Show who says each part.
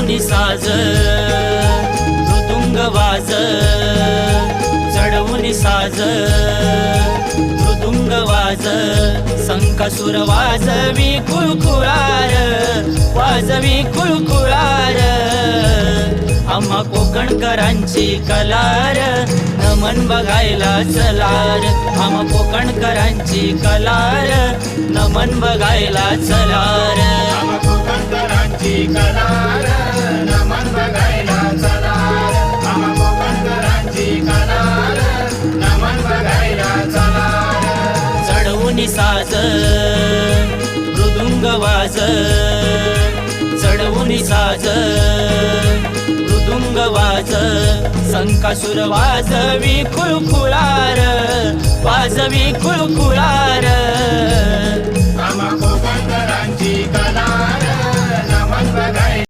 Speaker 1: चढवून साज मृदुंग वाज, चढवून साज मृदुंग वाज, संकासुर वाजवी कुळकुळार, वाजवी कुळकुळार. आम्हा कोकणकरांची कलार, नमन बघायला चलार. आम्हा कोकणकरांची कलार, नमन बघायला चलार.
Speaker 2: आम्हा कोकणकरांची कलार, नमन बघायला चलार. आम्हा कोकणकरांची कलार, नमन बघायला चलार.
Speaker 1: चढवून साज मृदुंग वाज, चढवून साज मृदुंग वाज, संकासुर वाजवी कुळकुळार, वाजवी कुळकुळार.
Speaker 2: आम्हा कोकणकरांची कलार, नमन बघायला